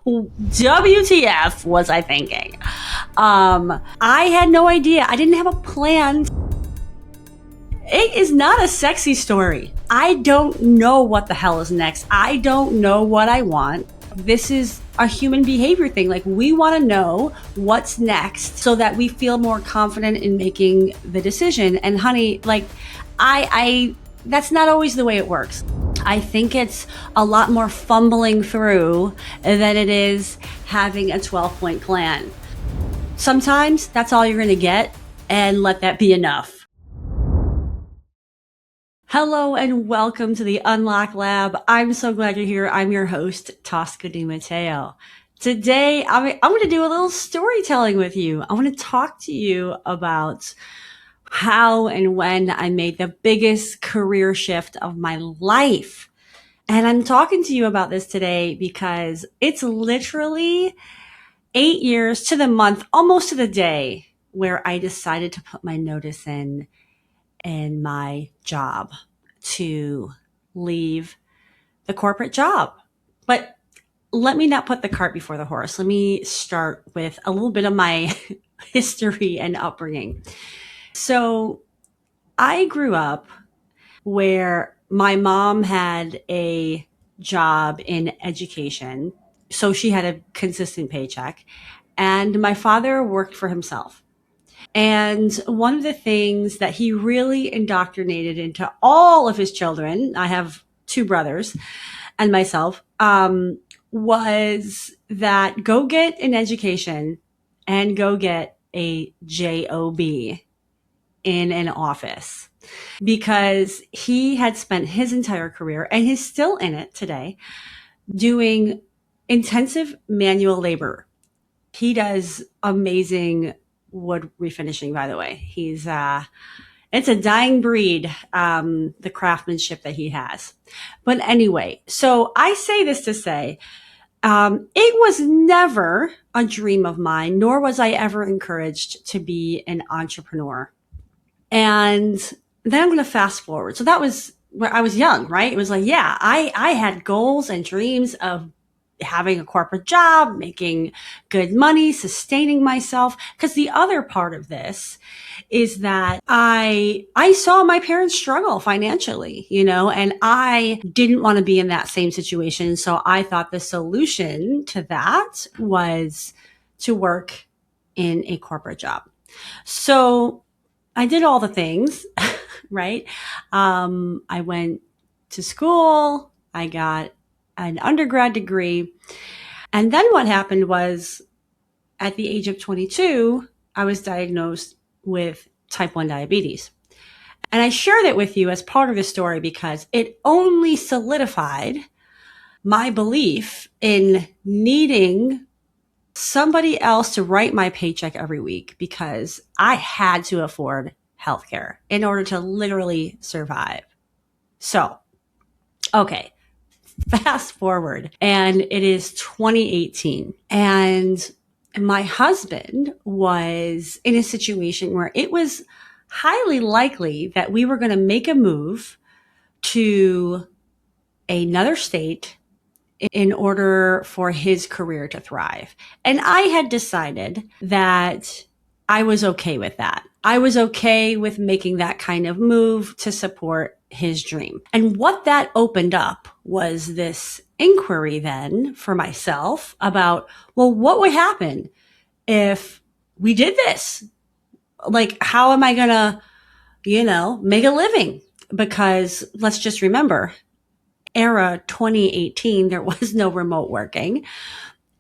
WTF was I thinking? I had no idea. I didn't have a plan. It is not a sexy story. I don't know what the hell is next. I don't know what I want. This is a human behavior thing. Like, we want to know what's next so that we feel more confident in making the decision. And honey, like, I that's not always the way it works. I think it's a lot more fumbling through than it is having a 12-point plan. Sometimes that's all you're going to get, and let that be enough. Hello and welcome to the Unlock Lab. I'm so glad you're here. I'm your host, Tosca Di Matteo. Today, I'm going to do a little storytelling with you. I want to talk to you about how and when I made the biggest career shift of my life. And I'm talking to you about this today because it's literally 8 years to the month, almost to the day, where I decided to put my notice in my job to leave the corporate job. But let me not put the cart before the horse. Let me start with a little bit of my history and upbringing. So I grew up where my mom had a job in education, so she had a consistent paycheck, and my father worked for himself. And one of the things that he really indoctrinated into all of his children, I have two brothers and myself, was that go get an education and go get a job in an office, because he had spent his entire career, and he's still in it today, doing intensive manual labor. He does amazing wood refinishing, by the way. He's it's a dying breed, the craftsmanship that he has. But anyway, so I say this to say, it was never a dream of mine, nor was I ever encouraged to be an entrepreneur. And then I'm going to fast forward. So that was where I was young, right? It was like, yeah, I had goals and dreams of having a corporate job, making good money, sustaining myself. Because the other part of this is that I saw my parents struggle financially, and I didn't want to be in that same situation. So I thought the solution to that was to work in a corporate job. So I did all the things, right? I went to school. I got an undergrad degree. And then what happened was, at the age of 22, I was diagnosed with type 1 diabetes. And I share that with you as part of the story because it only solidified my belief in needing somebody else to write my paycheck every week, because I had to afford healthcare in order to literally survive. So, okay, fast forward, and it is 2018, and my husband was in a situation where it was highly likely that we were going to make a move to another state in order for his career to thrive. And I had decided that I was okay with that. I was okay with making that kind of move to support his dream. And what that opened up was this inquiry then for myself about, well, what would happen if we did this? Like, how am I going to, make a living? Because let's just remember, era 2018, there was no remote working.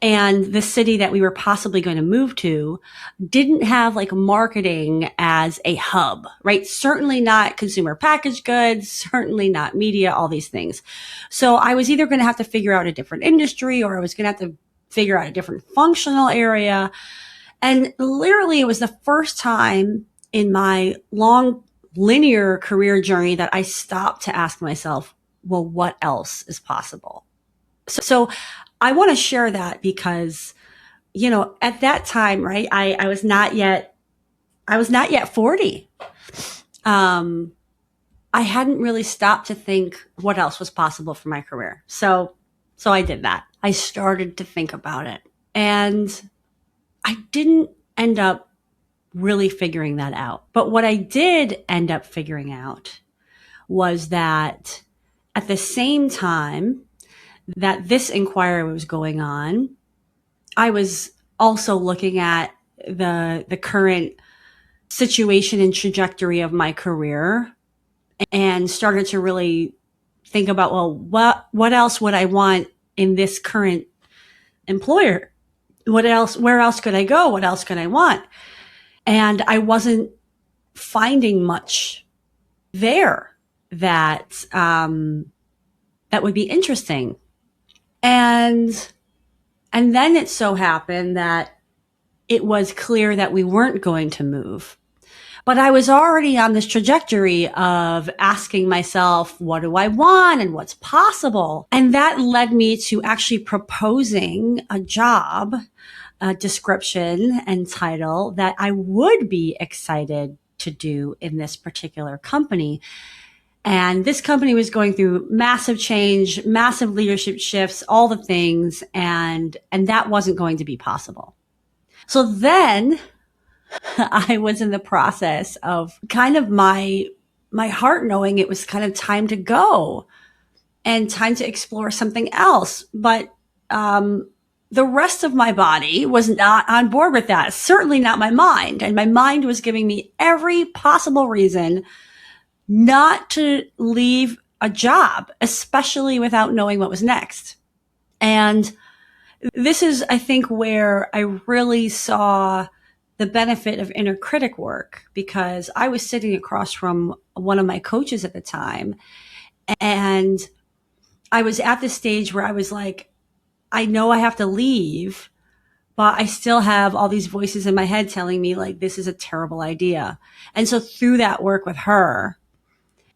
And the city that we were possibly going to move to didn't have like marketing as a hub, right? Certainly not consumer packaged goods, certainly not media, all these things. So I was either going to have to figure out a different industry, or I was going to have to figure out a different functional area. And literally, it was the first time in my long linear career journey that I stopped to ask myself, well, what else is possible? So I want to share that because, at that time, right, I was not yet 40. I hadn't really stopped to think what else was possible for my career. So I did that. I started to think about it. And I didn't end up really figuring that out. But what I did end up figuring out was that at the same time that this inquiry was going on, I was also looking at the current situation and trajectory of my career and started to really think about, well, what else would I want in this current employer? What else, where else could I go? What else could I want? And I wasn't finding much there that that would be interesting. And then it so happened that it was clear that we weren't going to move. But I was already on this trajectory of asking myself, what do I want and what's possible? And that led me to actually proposing a job description and title that I would be excited to do in this particular company. And this company was going through massive change, massive leadership shifts, all the things, and that wasn't going to be possible. So then I was in the process of kind of my heart knowing it was kind of time to go and time to explore something else. But the rest of my body was not on board with that, certainly not my mind. And my mind was giving me every possible reason not to leave a job, especially without knowing what was next. And this is, I think, where I really saw the benefit of inner critic work, because I was sitting across from one of my coaches at the time. And I was at this stage where I was like, I know I have to leave, but I still have all these voices in my head telling me like, this is a terrible idea. And so through that work with her,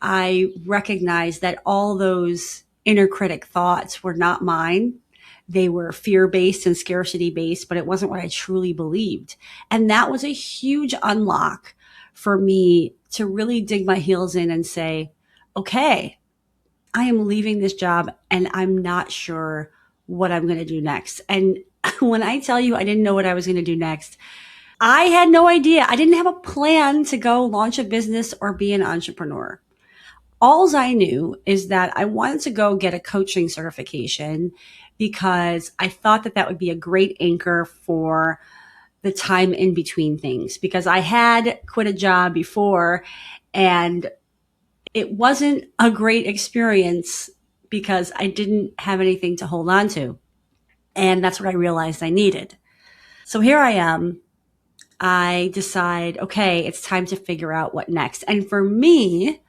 I recognized that all those inner critic thoughts were not mine. They were fear-based and scarcity-based, but it wasn't what I truly believed. And that was a huge unlock for me to really dig my heels in and say, okay, I am leaving this job and I'm not sure what I'm going to do next. And when I tell you I didn't know what I was going to do next, I had no idea. I didn't have a plan to go launch a business or be an entrepreneur. All I knew is that I wanted to go get a coaching certification because I thought that that would be a great anchor for the time in between things, because I had quit a job before and it wasn't a great experience because I didn't have anything to hold on to. And that's what I realized I needed. So here I am. I decide, okay, it's time to figure out what next. And for me,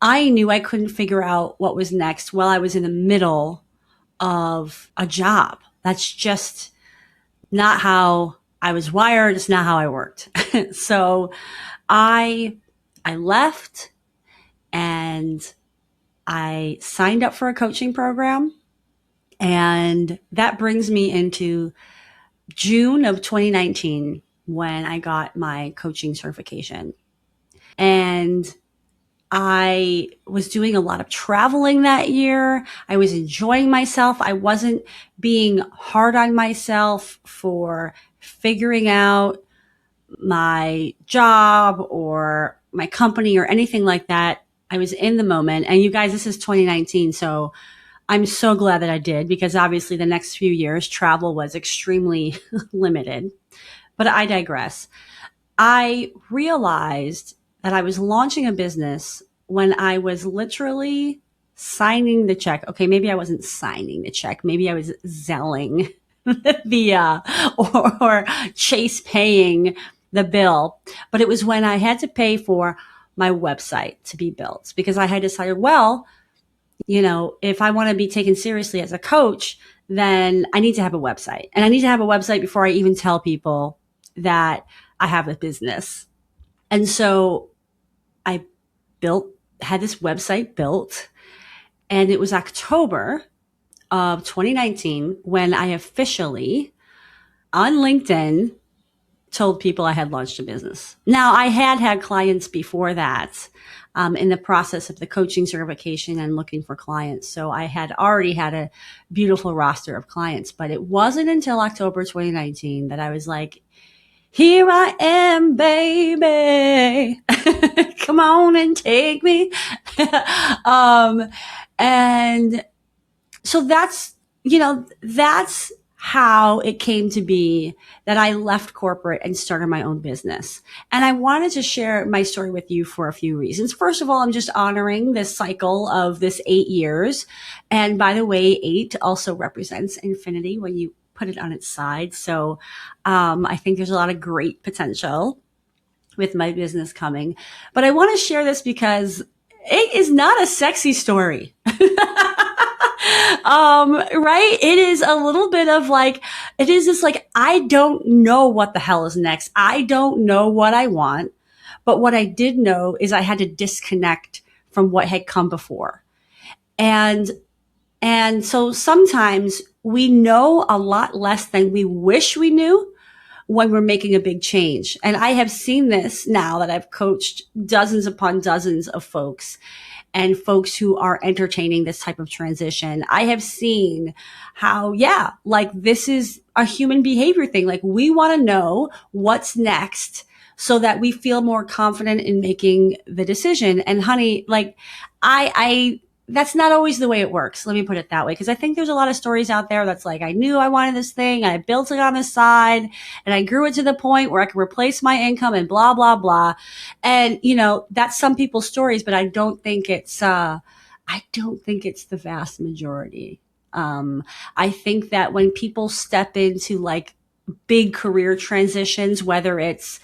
I knew I couldn't figure out what was next while I was in the middle of a job. That's just not how I was wired. It's not how I worked. So I left and I signed up for a coaching program. And that brings me into June of 2019 when I got my coaching certification. And I was doing a lot of traveling that year. I was enjoying myself. I wasn't being hard on myself for figuring out my job or my company or anything like that. I was in the moment. And you guys, this is 2019. So I'm so glad that I did, because obviously the next few years travel was extremely limited. But I digress. I realized that I was launching a business when I was literally signing the check. Okay, maybe I wasn't signing the check. Maybe I was Zelling or Chase paying the bill. But it was when I had to pay for my website to be built, because I had decided, well, you know, if I want to be taken seriously as a coach, then I need to have a website. And I need to have a website before I even tell people that I have a business. And so I had this website built, and it was October of 2019 when I officially on LinkedIn told people I had launched a business. Now, I had clients before that, in the process of the coaching certification and looking for clients. So I had already had a beautiful roster of clients, but it wasn't until October 2019 that I was like, here I am, baby. Come on and take me. And so that's how it came to be that I left corporate and started my own business. And I wanted to share my story with you for a few reasons. First of all, I'm just honoring this cycle of this 8 years. And by the way, 8 also represents infinity when you put it on its side. So I think there's a lot of great potential with my business coming. But I want to share this because it is not a sexy story. Right? It is a little bit of like, it is this like, I don't know what the hell is next. I don't know what I want. But what I did know is I had to disconnect from what had come before. And so sometimes we know a lot less than we wish we knew when we're making a big change. And I have seen this now that I've coached dozens upon dozens of folks and folks who are entertaining this type of transition. I have seen how, like this is a human behavior thing. Like we want to know what's next so that we feel more confident in making the decision. And honey, like I that's not always the way it works. Let me put it that way. Because I think there's a lot of stories out there that's like, I knew I wanted this thing. I built it on the side and I grew it to the point where I could replace my income and blah, blah, blah. And, that's some people's stories, but I don't think it's the vast majority. I think that when people step into like big career transitions, whether it's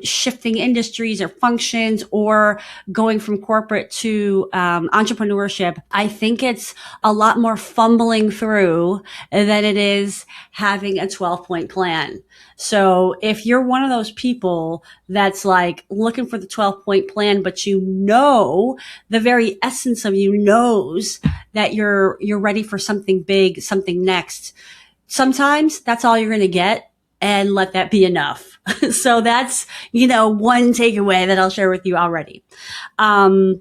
shifting industries or functions or going from corporate to entrepreneurship, I think it's a lot more fumbling through than it is having a 12-point plan. So if you're one of those people that's like looking for the 12-point plan, but the very essence of you knows that you're ready for something big, something next, sometimes that's all you're going to get, and let that be enough. So that's, one takeaway that I'll share with you already. I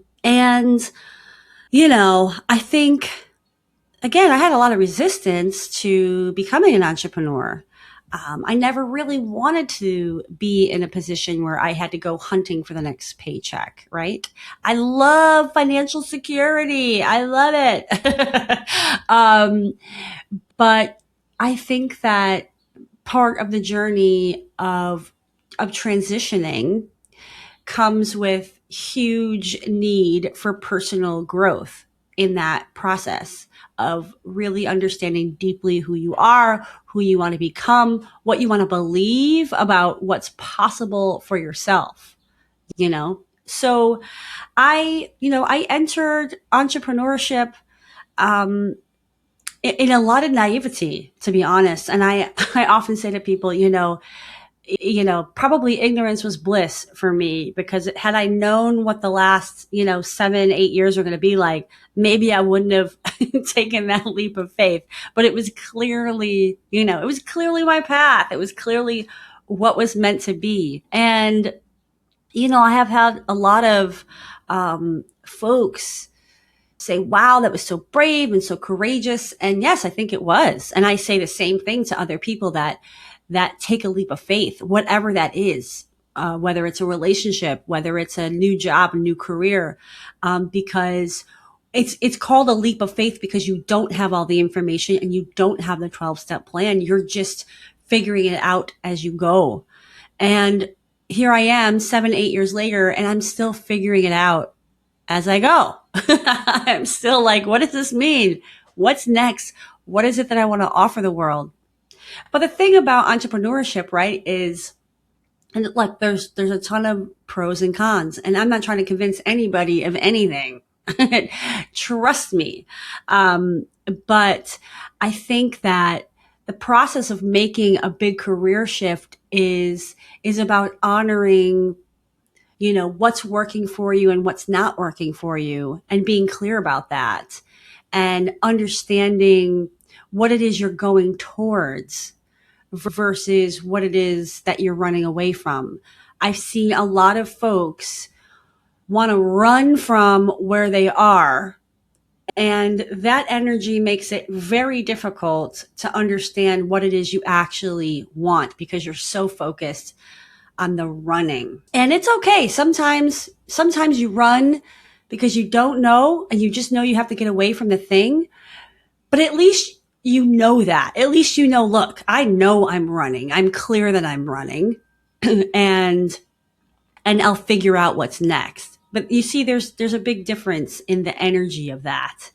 think, again, I had a lot of resistance to becoming an entrepreneur. I never really wanted to be in a position where I had to go hunting for the next paycheck, right? I love financial security. I love it. But I think that part of the journey of transitioning comes with huge need for personal growth in that process of really understanding deeply who you are, who you want to become, what you want to believe about what's possible for yourself, So I entered entrepreneurship, in a lot of naivety, to be honest. And I often say to people, probably ignorance was bliss for me, because had I known what the last, 7-8 years were going to be like, maybe I wouldn't have taken that leap of faith. But it was clearly, it was clearly my path. It was clearly what was meant to be. And, I have had a lot of folks say, wow, that was so brave and so courageous. And yes, I think it was. And I say the same thing to other people that take a leap of faith, whatever that is, whether it's a relationship, whether it's a new job, a new career, because it's called a leap of faith because you don't have all the information and you don't have the 12-step plan. You're just figuring it out as you go. And here I am 7-8 years later, and I'm still figuring it out as I go. I'm still like, what does this mean? What's next? What is it that I want to offer the world? But the thing about entrepreneurship, right, is, and like, there's a ton of pros and cons, and I'm not trying to convince anybody of anything. Trust me. But I think that the process of making a big career shift is about honoring what's working for you and what's not working for you, and being clear about that and understanding what it is you're going towards, versus what it is that you're running away from. I've seen a lot of folks want to run from where they are, and that energy makes it very difficult to understand what it is you actually want because you're so focused on the running. And it's okay. Sometimes you run because you don't know and you just know you have to get away from the thing. But at least you know that. At least you know, look, I know I'm running. I'm clear that I'm running and I'll figure out what's next. But you see, there's a big difference in the energy of that.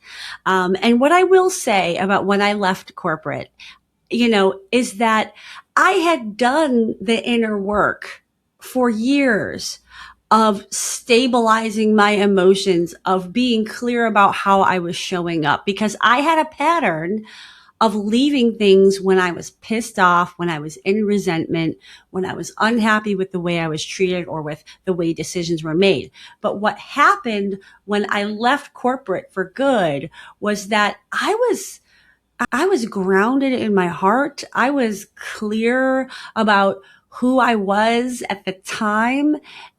And what I will say about when I left corporate, is that I had done the inner work for years of stabilizing my emotions, of being clear about how I was showing up, because I had a pattern of leaving things when I was pissed off, when I was in resentment, when I was unhappy with the way I was treated or with the way decisions were made. But what happened when I left corporate for good was that I was grounded in my heart. I was clear about who I was at the time,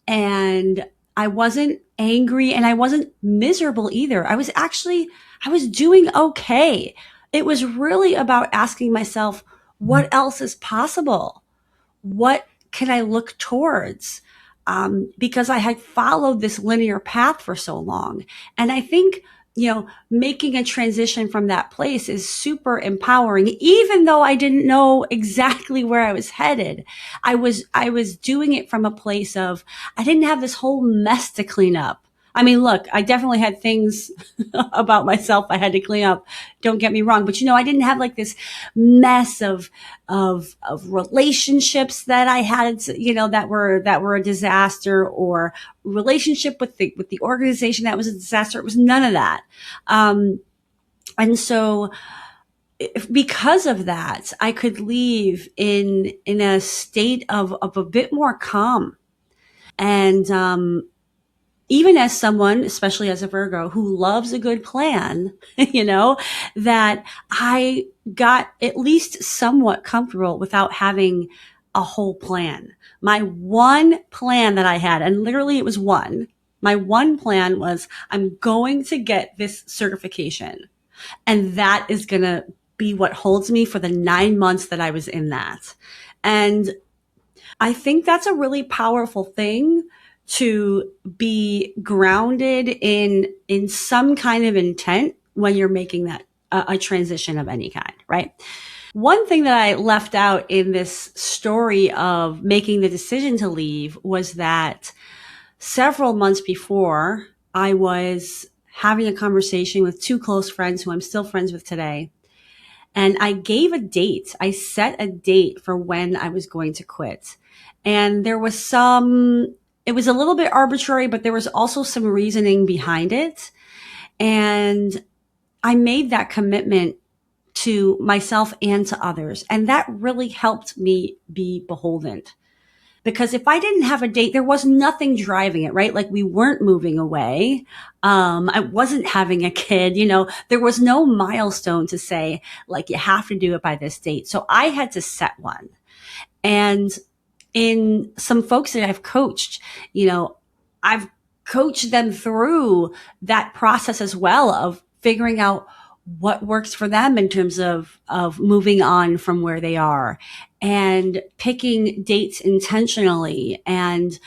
and I wasn't angry and I wasn't miserable either. I was doing okay. It was really about asking myself, what else is possible? What can I look towards? Because I had followed this linear path for so long. And I think, making a transition from that place is super empowering, even though I didn't know exactly where I was headed. I was doing it from a place of, I didn't have this whole mess to clean up. I mean, look, I definitely had things about myself I had to clean up. Don't get me wrong. But, I didn't have like this mess of relationships that I had, that were a disaster, or relationship with the organization that was a disaster. It was none of that. And so because of that, I could leave in a state of a bit more calm. And, even as someone, especially as a Virgo, who loves a good plan, that I got at least somewhat comfortable without having a whole plan. My one plan that I had, and literally it was one, my one plan was, I'm going to get this certification. And that is going to be what holds me for the 9 months that I was in that. And I think that's a really powerful thing, to be grounded in some kind of intent when you're making that a transition of any kind, right? One thing that I left out in this story of making the decision to leave was that several months before, I was having a conversation with two close friends who I'm still friends with today. And I gave a date. I set a date for when I was going to quit. And there was it was a little bit arbitrary, but there was also some reasoning behind it. And I made that commitment to myself and to others. And that really helped me be beholden. Because if I didn't have a date, there was nothing driving it, right? Like, we weren't moving away. I wasn't having a kid, there was no milestone to say, like, you have to do it by this date. So I had to set one. And in some folks that I've coached, I've coached them through that process as well, of figuring out what works for them in terms of moving on from where they are, and picking dates intentionally, and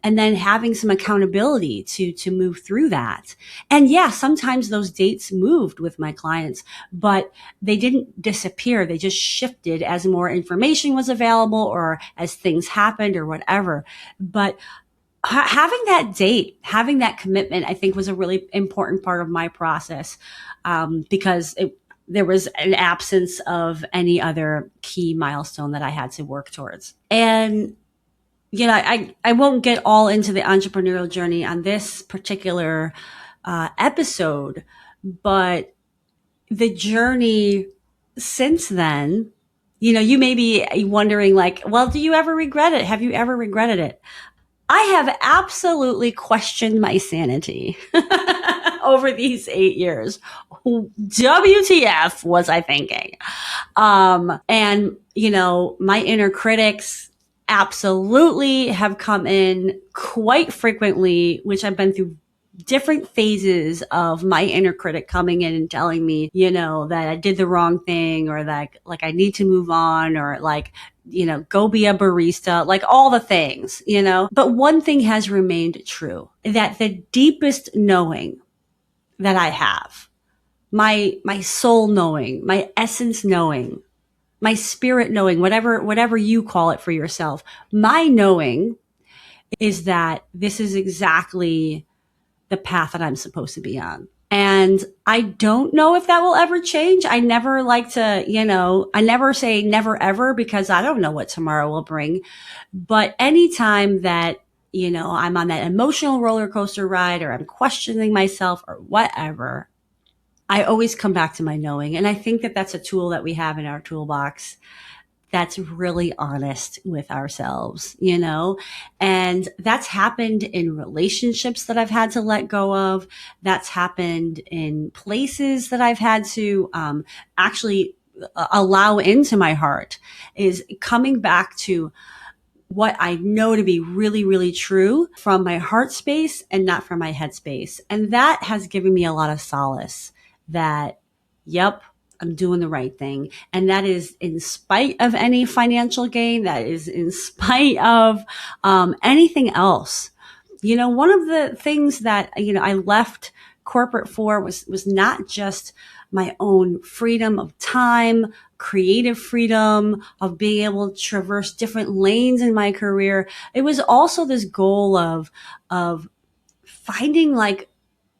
then having some accountability to move through that. And yeah, sometimes those dates moved with my clients, but they didn't disappear. They just shifted as more information was available, or as things happened, or whatever. But having that date, having that commitment, I think was a really important part of my process, because there was an absence of any other key milestone that I had to work towards. And, I won't get all into the entrepreneurial journey on this particular episode, but the journey since then, you may be wondering, like, well, do you ever regret it? Have you ever regretted it? I have absolutely questioned my sanity over these 8 years. WTF was I thinking? And, my inner critics absolutely have come in quite frequently, which I've been through different phases of my inner critic coming in and telling me, that I did the wrong thing, or that like I need to move on, or like, go be a barista, like all the things, But one thing has remained true, that the deepest knowing that I have, my soul knowing, my essence knowing, my spirit knowing, whatever you call it for yourself, my knowing is that this is exactly the path that I'm supposed to be on. And I don't know if that will ever change. I never like to, I never say never ever, because I don't know what tomorrow will bring. But anytime that, I'm on that emotional roller coaster ride, or I'm questioning myself or whatever, I always come back to my knowing. And I think that that's a tool that we have in our toolbox that's really honest with ourselves, and that's happened in relationships that I've had to let go of. That's happened in places that I've had to actually allow into my heart, is coming back to what I know to be really, really true from my heart space and not from my head space. And that has given me a lot of solace that, yep, I'm doing the right thing. And that is in spite of any financial gain. That is in spite of anything else. One of the things that, I left corporate for was not just my own freedom of time, creative freedom, of being able to traverse different lanes in my career. It was also this goal of finding like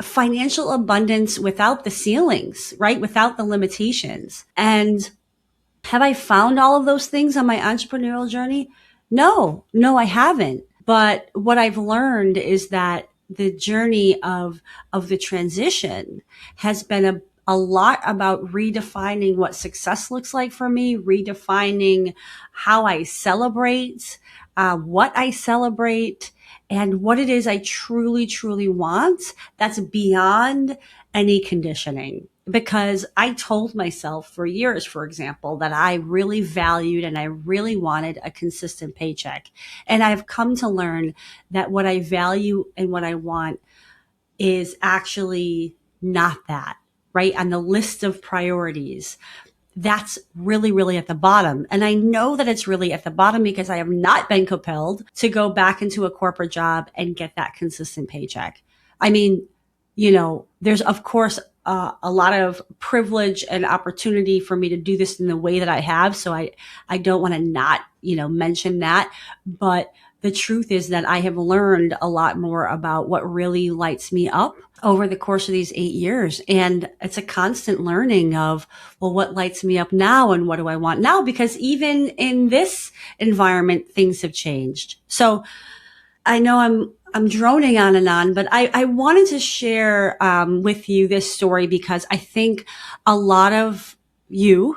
financial abundance without the ceilings, right? Without the limitations. And have I found all of those things on my entrepreneurial journey? No, I haven't. But what I've learned is that the journey of the transition has been a lot about redefining what success looks like for me, redefining how I celebrate, what I celebrate, and what it is I truly, truly want that's beyond any conditioning. Because I told myself for years, for example, that I really valued and I really wanted a consistent paycheck. And I've come to learn that what I value and what I want is actually not that, right? On the list of priorities, that's really, really at the bottom. And I know that it's really at the bottom because I have not been compelled to go back into a corporate job and get that consistent paycheck. I mean, there's of course a lot of privilege and opportunity for me to do this in the way that I have. So I don't want to not, mention that. But the truth is that I have learned a lot more about what really lights me up over the course of these 8 years. And it's a constant learning of, well, what lights me up now and what do I want now? Because even in this environment, things have changed. So I know I'm droning on and on, but I wanted to share with you this story because I think a lot of you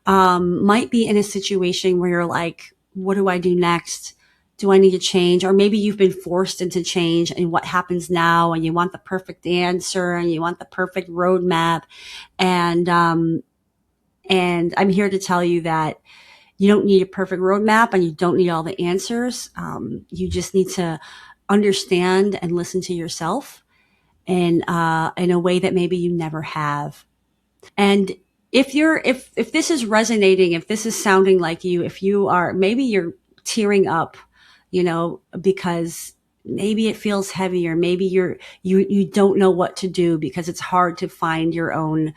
might be in a situation where you're like, what do I do next? Do I need to change? Or maybe you've been forced into change and what happens now, and you want the perfect answer and you want the perfect roadmap. And I'm here to tell you that you don't need a perfect roadmap and you don't need all the answers. You just need to understand and listen to yourself in a way that maybe you never have. And if this is resonating, if this is sounding like you, if you are, maybe you're tearing up, because maybe it feels heavy, or maybe you don't know what to do because it's hard to find your own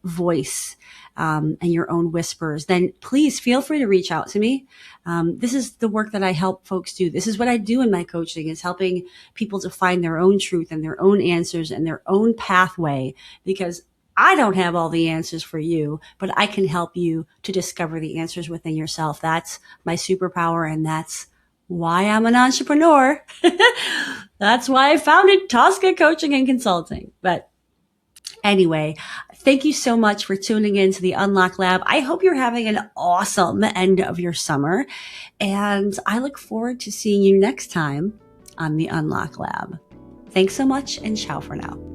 voice and your own whispers, then please feel free to reach out to me. This is the work that I help folks do. This is what I do in my coaching, is helping people to find their own truth and their own answers and their own pathway, because I don't have all the answers for you, but I can help you to discover the answers within yourself. That's my superpower, and that's why I'm an entrepreneur. That's why I founded Tosca Coaching and Consulting. But anyway, thank you so much for tuning in to the Unlock Lab. I hope you're having an awesome end of your summer, and I look forward to seeing you next time on the Unlock Lab. Thanks so much, and ciao for now.